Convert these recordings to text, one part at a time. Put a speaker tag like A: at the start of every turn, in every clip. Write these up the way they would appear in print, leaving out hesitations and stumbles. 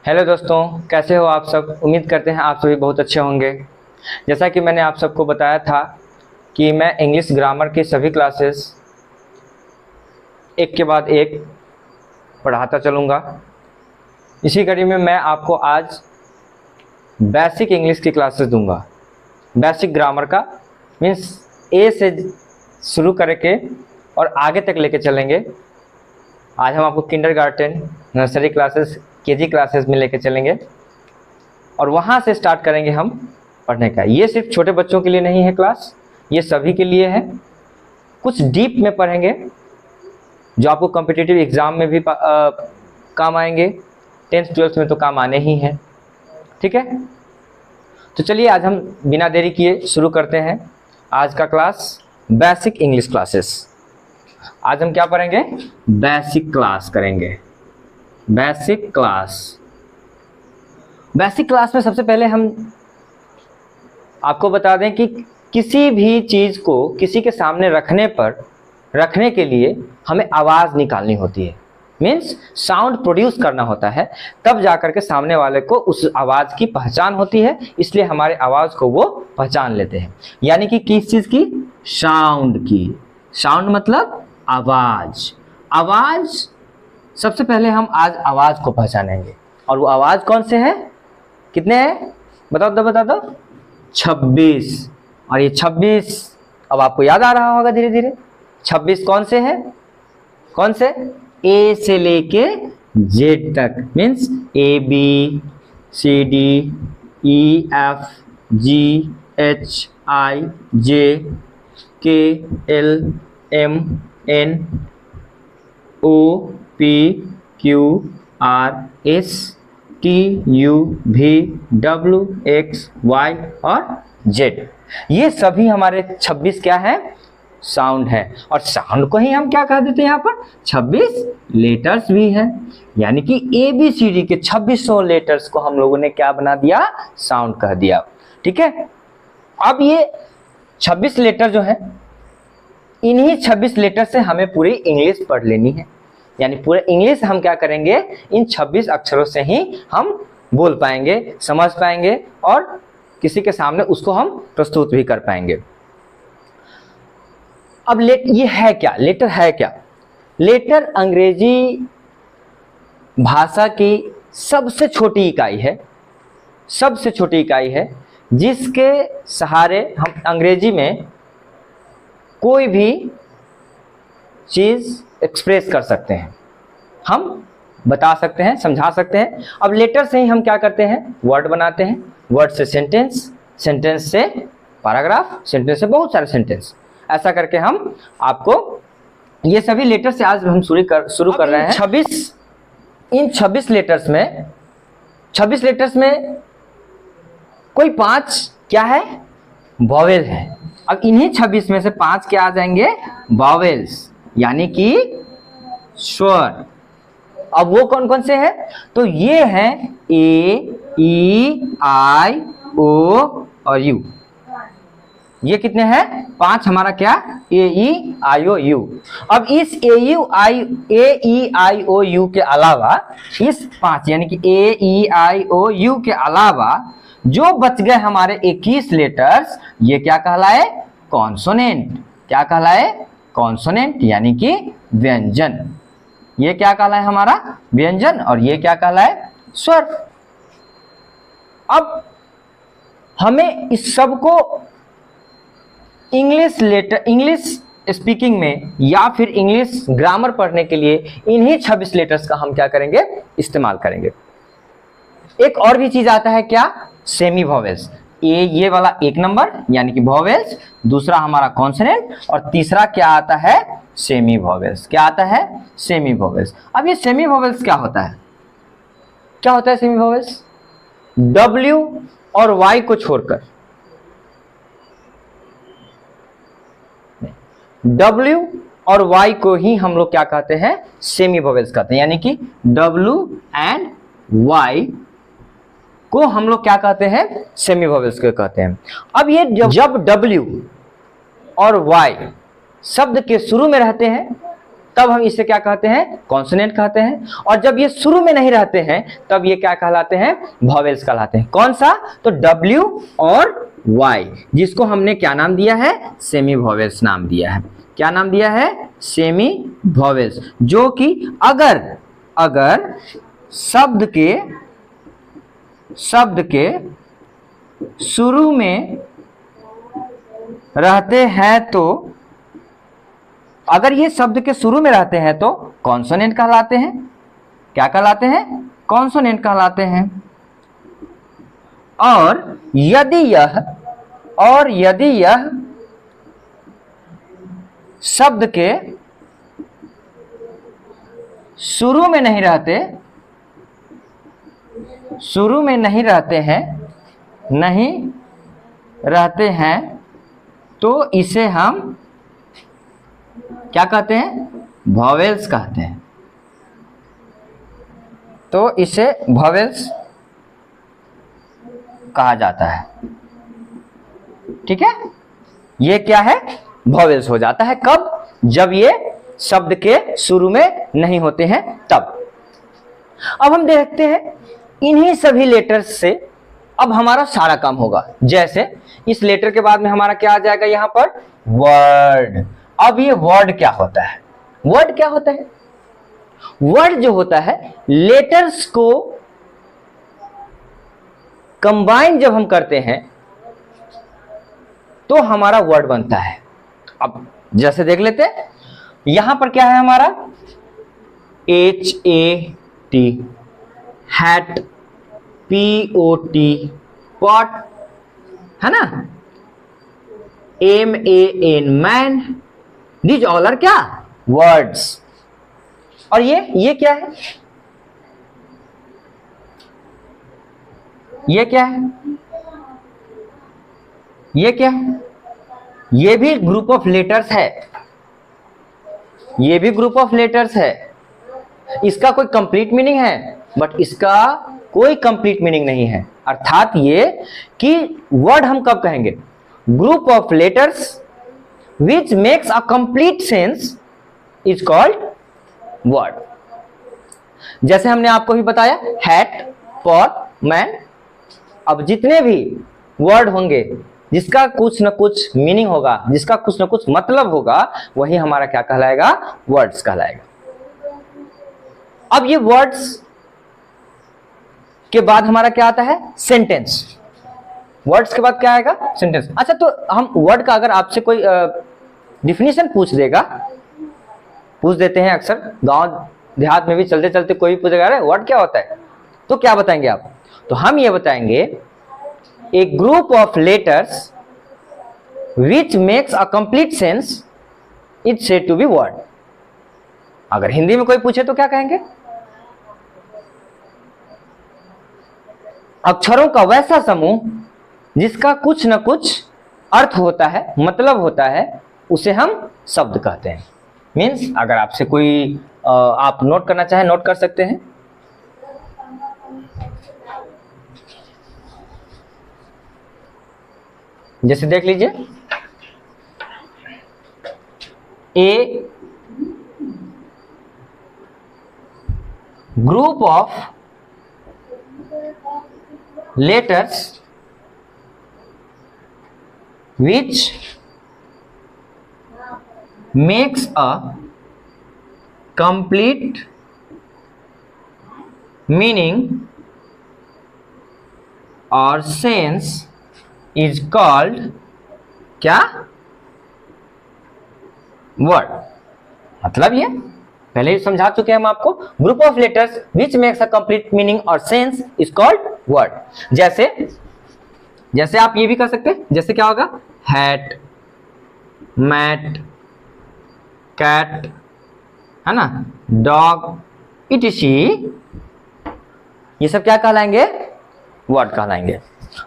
A: Hello दोस्तों, कैसे हो आप सब। उम्मीद करते हैं आप सभी बहुत अच्छे होंगे। जैसा कि मैंने आप सबको बताया था कि मैं इंग्लिश ग्रामर की सभी क्लासेस एक के बाद एक पढ़ाता चलूँगा। इसी कड़ी में मैं आपको आज बेसिक इंग्लिश की क्लासेस दूंगा। बेसिक ग्रामर का मीन्स ए से शुरू करके और आगे तक लेके चलेंगे। आज हम आपको kindergarten, nursery classes, KG classes में लेके चलेंगे और वहाँ से स्टार्ट करेंगे हम पढ़ने का। ये सिर्फ छोटे बच्चों के लिए नहीं है क्लास, ये सभी के लिए है। कुछ डीप में पढ़ेंगे जो आपको कॉम्पिटिटिव एग्ज़ाम में भी काम आएंगे, 10th 12th में तो काम आने ही हैं। ठीक है, तो चलिए आज हम बिना देरी किए शुरू करते हैं आज का क्लास, बेसिक इंग्लिश क्लासेस। आज हम क्या पढ़ेंगे? बेसिक क्लास करेंगे। बेसिक क्लास में सबसे पहले हम आपको बता दें कि किसी भी चीज़ को किसी के सामने रखने के लिए हमें आवाज़ निकालनी होती है। मीन्स साउंड प्रोड्यूस करना होता है, तब जाकर के सामने वाले को उस आवाज़ की पहचान होती है। इसलिए हमारे आवाज़ को वो पहचान लेते हैं। यानी कि किस चीज़ की? साउंड की। साउंड मतलब आवाज़। आवाज़ सबसे पहले हम आज आवाज़ को पहचानेंगे। और वो आवाज़ कौन से है? कितने हैं? बता दो। 26। और ये 26 अब आपको याद आ रहा होगा धीरे धीरे। 26 कौन से है? कौन से? ए से लेके जेड तक। मीन्स ABCDEFGHIJKLMNOPQRSTUVWXY और जेड। ये सभी हमारे 26 क्या है? साउंड है। और साउंड को ही हम क्या कह देते हैं यहाँ पर? 26 लेटर्स भी है। यानी कि ABCD के 2600 लेटर्स को हम लोगों ने क्या बना दिया? साउंड कह दिया। ठीक है, अब ये 26 लेटर जो है, इन्हीं 26 लेटर से हमें पूरी इंग्लिश पढ़ लेनी है। यानी पूरे इंग्लिश हम क्या करेंगे? इन 26 अक्षरों से ही हम बोल पाएंगे, समझ पाएंगे और किसी के सामने उसको हम प्रस्तुत भी कर पाएंगे। अब ये है क्या? लेटर है क्या? लेटर अंग्रेजी भाषा की सबसे छोटी इकाई है। सबसे छोटी इकाई है जिसके सहारे हम अंग्रेजी में कोई भी चीज़ एक्सप्रेस कर सकते हैं, हम बता सकते हैं, समझा सकते हैं। अब लेटर से ही हम क्या करते हैं? वर्ड बनाते हैं। वर्ड से सेंटेंस, सेंटेंस से पैराग्राफ, सेंटेंस से बहुत सारे सेंटेंस। ऐसा करके हम आपको ये सभी लेटर से आज हम शुरू कर रहे हैं। 26 लेटर्स में कोई 5 क्या है? वॉवेल है। अब इन्हीं 26 में से 5 क्या आ जाएंगे? वॉवेल्स, यानी कि स्वर। अब वो कौन कौन से हैं? तो ये हैं A-E-I-O और U। ये कितने हैं? 5 हमारा क्या? A-E-I-O-U। अब इस A-E-I-O-U के अलावा इस 5 यानी कि A-E-I-O-U के अलावा जो बच गए हमारे 21 लेटर्स, ये क्या कहलाए? कॉन्सोनेंट। क्या कहलाए? कॉन्सोनेंट, यानी कि व्यंजन। ये क्या कहलाए? हमारा व्यंजन। और ये क्या कहलाए? स्वर। अब हमें इस सब को इंग्लिश स्पीकिंग में या फिर इंग्लिश ग्रामर पढ़ने के लिए इन्हीं 26 लेटर्स का हम क्या करेंगे? इस्तेमाल करेंगे। एक और भी चीज आता है, क्या? Semi vowels. ये वाला 1 नंबर यानी कि वॉवेल्स, दूसरा हमारा कॉन्सोनेंट और तीसरा क्या आता है? Semi vowels. क्या आता है? Semi vowels. अब ये सेमी वॉवेल्स क्या होता है? क्या होता है सेमी वॉवेल्स? W और Y को छोड़कर, W और Y को ही हम लोग क्या कहते हैं? सेमी वॉवेल्स कहते हैं। यानी कि W एंड Y को हम लोग क्या कहते हैं? सेमी वॉवेल्स को कहते हैं। अब ये जब W और Y शब्द के शुरू में रहते हैं तब हम इसे क्या कहते हैं, कॉन्सोनेंट कहते हैं। और जब ये शुरू में नहीं रहते हैं तब ये क्या कहलाते हैं, वॉवेल्स कहलाते हैं। कौन सा, तो W और Y, जिसको हमने क्या नाम दिया है, सेमी वॉवेल्स नाम दिया है। क्या नाम दिया है, सेमी वॉवेल्स, जो कि अगर शब्द के शुरू में रहते हैं तो, अगर ये शब्द के शुरू में रहते हैं तो कॉन्सोनेंट कहलाते हैं। क्या कहलाते हैं, कॉन्सोनेंट कहलाते हैं। और यदि यह शब्द के शुरू में नहीं रहते हैं तो इसे हम क्या कहते हैं, वॉवेल्स कहते हैं। तो इसे वॉवेल्स कहा जाता है। ठीक है, ये क्या है, वॉवेल्स हो जाता है। कब, जब ये शब्द के शुरू में नहीं होते हैं तब। अब हम देखते हैं इन्हीं सभी लेटर्स से अब हमारा सारा काम होगा। जैसे इस लेटर के बाद में हमारा क्या आ जाएगा, यहां पर वर्ड। अब ये वर्ड क्या होता है, वर्ड क्या होता है, वर्ड जो होता है लेटर्स को कंबाइन जब हम करते हैं तो हमारा वर्ड बनता है। अब जैसे देख लेते हैं, यहां पर क्या है हमारा, HAT, हैट, POT, पॉट, है ना, MAN, man. These all are क्या, वर्ड्स। और ये क्या है, ये क्या है, ये क्या है, ये भी ग्रुप ऑफ लेटर्स है, ये भी ग्रुप ऑफ लेटर्स है। इसका कोई कंप्लीट मीनिंग है, बट इसका कोई कंप्लीट मीनिंग नहीं है। अर्थात ये कि वर्ड हम कब कहेंगे, group of letters which makes a complete sense is called word. जैसे हमने आपको भी बताया, हैट, पॉट, मैन। अब जितने भी वर्ड होंगे जिसका कुछ न कुछ मीनिंग होगा, जिसका कुछ न कुछ मतलब होगा, वही हमारा क्या कहलाएगा, वर्ड्स कहलाएगा। अब ये वर्ड्स के बाद हमारा क्या आता है, सेंटेंस। वर्ड्स के बाद क्या आएगा, सेंटेंस। अच्छा, तो हम वर्ड का अगर आपसे कोई डिफिनीशन पूछ देते हैं, अक्सर गांव देहात में भी चलते चलते कोई भी पूछेगा, अरे वर्ड क्या होता है, तो क्या बताएंगे आप, तो हम ये बताएंगे, a group of letters which makes a complete sense is said to be word. अगर हिंदी में कोई पूछे तो क्या कहेंगे, अक्षरों का वैसा समूह जिसका कुछ न कुछ अर्थ होता है, मतलब होता है, उसे हम शब्द कहते हैं। मीन्स अगर आपसे कोई आप नोट करना चाहें, नोट कर सकते हैं। जैसे देख लीजिए, a group of letters which makes a complete meaning or sense is called क्या, वर्ड। मतलब ये पहले ही समझा चुके हैं हम आपको, group of letters which makes a complete meaning और सेंस इज कॉल्ड वर्ड। जैसे आप ये भी कर सकते हैं, जैसे क्या होगा, हैट, मैट, कैट, है ना, डॉग, इटिशी, ये सब क्या कहलाएंगे, वर्ड कहलाएंगे।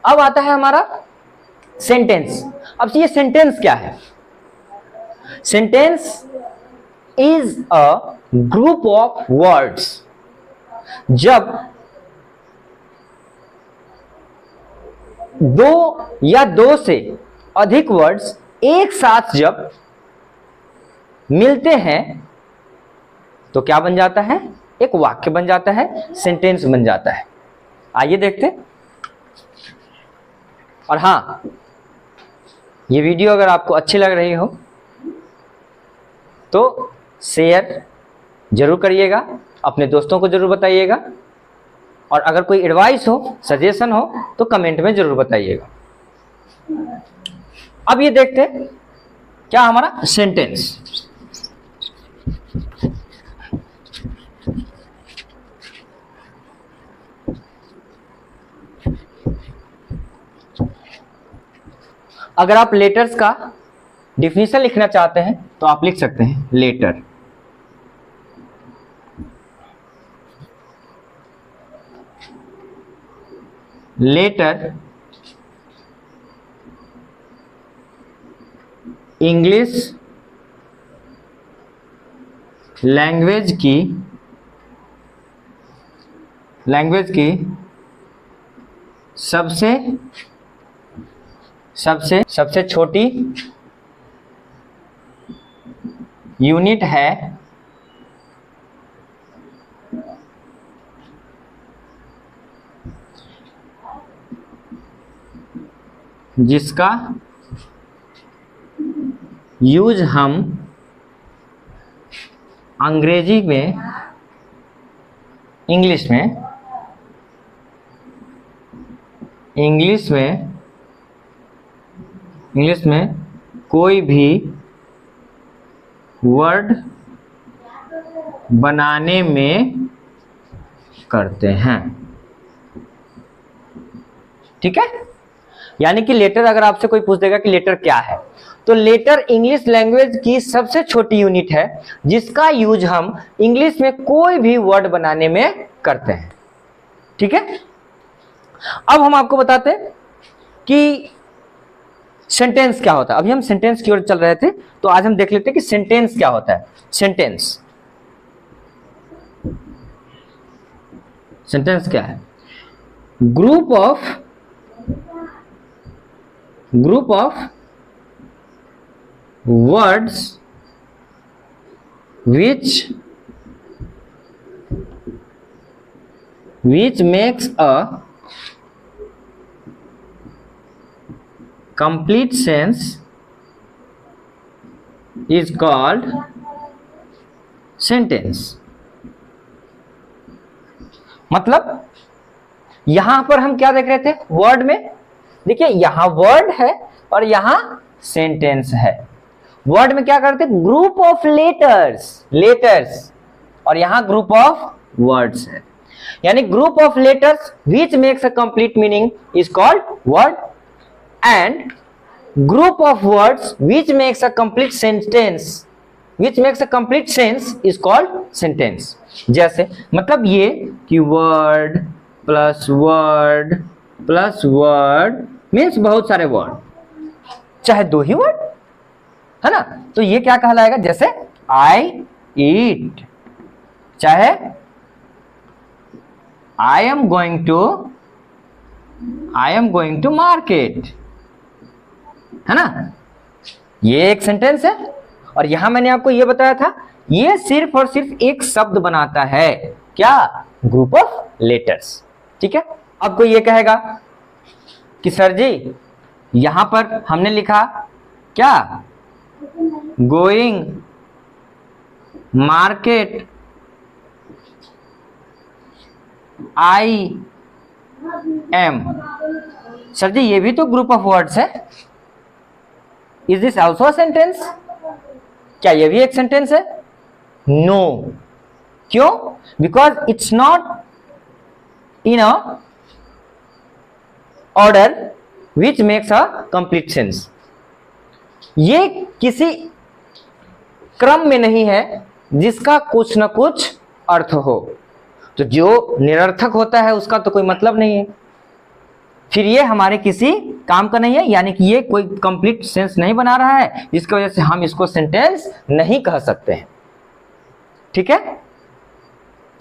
A: अब आता है हमारा सेंटेंस। अब ये सेंटेंस क्या है, sentence is a group of words. जब दो या दो से अधिक वर्ड्स एक साथ जब मिलते हैं तो क्या बन जाता है, एक वाक्य बन जाता है, सेंटेंस बन जाता है। आइए देखते हैं। और हाँ, ये वीडियो अगर आपको अच्छी लग रही हो तो शेयर जरूर करिएगा, अपने दोस्तों को जरूर बताइएगा, और अगर कोई एडवाइस हो, सजेशन हो तो कमेंट में जरूर बताइएगा। अब ये देखते हैं क्या हमारा सेंटेंस। अगर आप लेटर्स का डिफिनीशन लिखना चाहते हैं तो आप लिख सकते हैं लेटर। लेटर इंग्लिश लैंग्वेज की सबसे छोटी यूनिट है जिसका यूज हम अंग्रेजी में, इंग्लिश में कोई भी वर्ड बनाने में करते हैं। ठीक है, यानी कि लेटर, अगर आपसे कोई पूछ देगा कि लेटर क्या है, तो लेटर इंग्लिश लैंग्वेज की सबसे छोटी यूनिट है जिसका यूज हम इंग्लिश में कोई भी वर्ड बनाने में करते हैं। ठीक है, अब हम आपको बताते हैं कि सेंटेंस क्या होता है। अभी हम सेंटेंस की ओर चल रहे थे, तो आज हम देख लेते हैं कि सेंटेंस क्या होता है। सेंटेंस क्या है? Group of words which makes a complete sense is called sentence। मतलब यहां पर हम क्या देख रहे थे वर्ड में, देखिए यहां वर्ड है और यहां सेंटेंस है। वर्ड में क्या करते हैं, ग्रुप ऑफ लेटर्स, और यहां ग्रुप ऑफ वर्ड्स है। यानी group of letters which makes a complete meaning is called word, and group of words which makes a complete sense is called sentence. जैसे मतलब ये कि वर्ड प्लस वर्ड मीन्स बहुत सारे वर्ड, चाहे दो ही वर्ड है ना, तो ये क्या कहलाएगा, जैसे आई ईट, चाहे I am going to market, है ना, ये एक सेंटेंस है। और यहां मैंने आपको ये बताया था, ये सिर्फ और सिर्फ एक शब्द बनाता है, क्या, ग्रुप ऑफ लेटर्स। ठीक है, अब कोई ये कहेगा कि सर जी यहां पर हमने लिखा क्या, going market I am, sir जी ये भी तो ग्रुप ऑफ वर्ड्स है, is this also a sentence, क्या ये भी एक सेंटेंस है? नो, क्यों? Because it's not in a order which makes a complete sense. ये किसी क्रम में नहीं है जिसका कुछ ना कुछ अर्थ हो, तो जो निरर्थक होता है उसका तो कोई मतलब नहीं है, फिर ये हमारे किसी काम का नहीं है, यानी कि ये कोई कंप्लीट सेंस नहीं बना रहा है, जिसकी वजह से हम इसको सेंटेंस नहीं कह सकते हैं। ठीक है,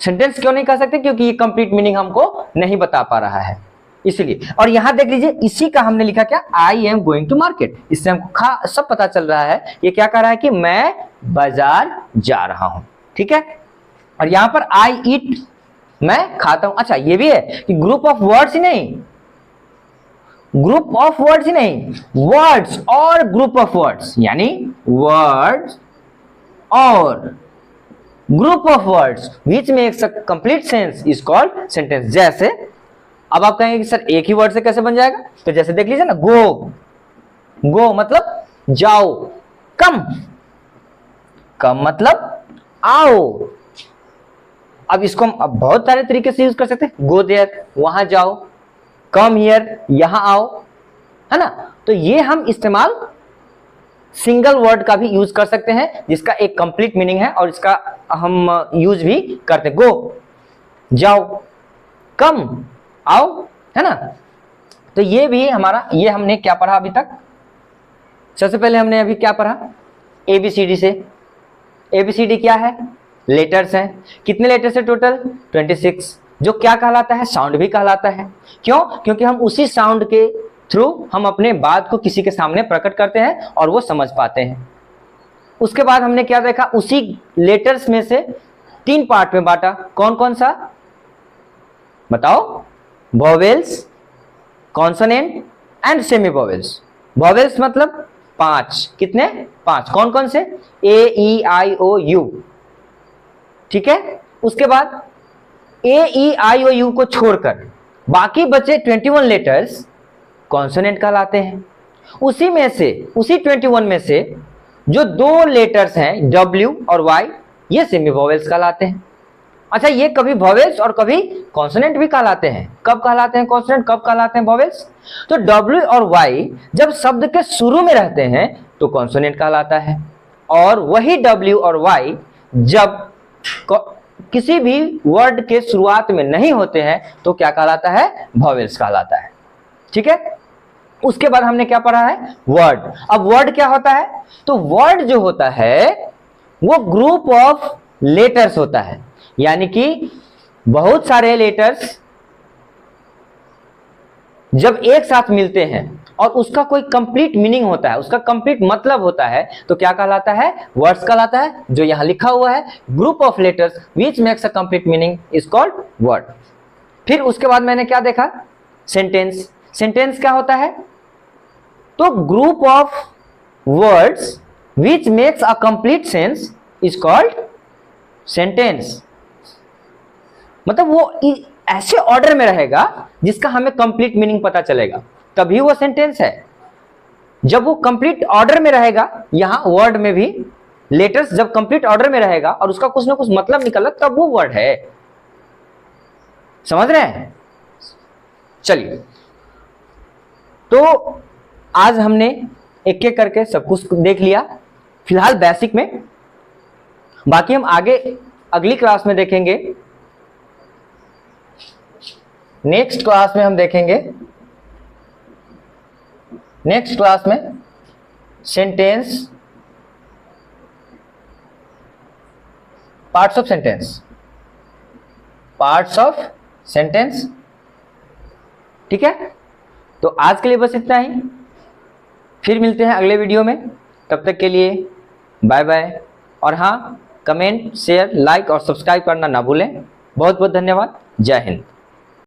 A: सेंटेंस क्यों नहीं कह सकते, क्योंकि ये कंप्लीट मीनिंग हमको नहीं बता पा रहा है, इसलिए। और यहां देख लीजिए, इसी का हमने लिखा क्या, I am going to market, इससे हमको सब पता चल रहा है ये क्या कह रहा है कि मैं बाजार जा रहा हूं। ठीक है, और यहां पर आई ईट, मैं खाता हूं। अच्छा ये भी है कि ग्रुप ऑफ वर्ड्स ही नहीं, ग्रुप ऑफ वर्ड्स ही नहीं, वर्ड्स और ग्रुप ऑफ वर्ड्स, यानी वर्ड्स और group of words which makes a complete sense is called sentence. जैसे अब आप कहेंगे कि सर एक ही वर्ड से कैसे बन जाएगा, तो जैसे देख लीजिए ना, गो, गो मतलब जाओ, कम, कम मतलब आओ। अब इसको हम अब बहुत सारे तरीके से यूज कर सकते हैं, गो देयर वहां जाओ, कम हियर यहां आओ, है ना। तो ये हम इस्तेमाल सिंगल वर्ड का भी यूज कर सकते हैं जिसका एक कंप्लीट मीनिंग है और इसका हम यूज भी करते हैं। गो जाओ, कम आओ, है ना। तो ये भी हमारा, ये हमने क्या पढ़ा अभी तक, सबसे पहले हमने अभी क्या पढ़ा, एबीसीडी से। एबीसीडी क्या है, लेटर्स हैं। कितने लेटर्स है टोटल, 26, जो क्या कहलाता है, साउंड भी कहलाता है। क्यों, क्योंकि हम उसी साउंड के थ्रू हम अपने बात को किसी के सामने प्रकट करते हैं और वो समझ पाते हैं। उसके बाद हमने क्या देखा, उसी लेटर्स में से 3 पार्ट में बांटा। कौन कौन सा बताओ, vowels, consonant and semi vowels. Vowels मतलब 5, कितने, 5, कौन कौन से, ए ई आई ओ यू, ठीक है। उसके बाद ए ई आई ओ यू को छोड़कर बाकी बचे 21 लेटर्स कॉन्सोनेंट कहलाते हैं। उसी में से, उसी 21 में से जो 2 लेटर्स हैं डब्ल्यू और वाई, ये सेमी वोवेल्स कहलाते हैं। अच्छा ये कभी वोवेल्स और कभी कॉन्सोनेंट भी कहलाते हैं। कब कहलाते हैं कॉन्सोनेंट, कब कहलाते हैं वोवेल्स, तो डब्ल्यू और वाई जब शब्द के शुरू में रहते हैं तो कॉन्सोनेंट कहलाता है, और वही डब्ल्यू और वाई जब किसी भी वर्ड के शुरुआत में नहीं होते हैं तो क्या कहलाता है, वोवेल्स कहलाता है, ठीक है। उसके बाद हमने क्या पढ़ा है, वर्ड। अब वर्ड क्या होता है, तो वर्ड जो होता है वो ग्रुप ऑफ लेटर्स होता है, यानी कि बहुत सारे लेटर्स जब एक साथ मिलते हैं और उसका कोई कंप्लीट मीनिंग होता है, उसका कंप्लीट मतलब होता है, तो क्या कहलाता है, वर्ड्स कहलाता है। जो यहां लिखा हुआ है, group of letters which makes a complete meaning is called word. फिर उसके बाद मैंने क्या देखा, सेंटेंस। सेंटेंस क्या होता है, तो group of words which makes a complete sense is called sentence. मतलब वो ऐसे ऑर्डर में रहेगा जिसका हमें कंप्लीट मीनिंग पता चलेगा, तभी वो सेंटेंस है। जब वो कंप्लीट ऑर्डर में रहेगा, यहां वर्ड में भी लेटर्स जब कंप्लीट ऑर्डर में रहेगा और उसका कुछ ना कुछ मतलब निकला, तब वो वर्ड है। समझ रहे हैं। चलिए, तो आज हमने एक एक करके सब कुछ देख लिया, फिलहाल बेसिक में। बाकी हम आगे अगली क्लास में देखेंगे, नेक्स्ट क्लास में हम देखेंगे, नेक्स्ट क्लास में sentence, parts of sentence, parts of sentence, ठीक है। तो आज के लिए बस इतना ही, फिर मिलते हैं अगले वीडियो में। तब तक के लिए बाय बाय। और हाँ, कमेंट, शेयर, लाइक और सब्सक्राइब करना ना भूलें। बहुत बहुत धन्यवाद। जय हिंद।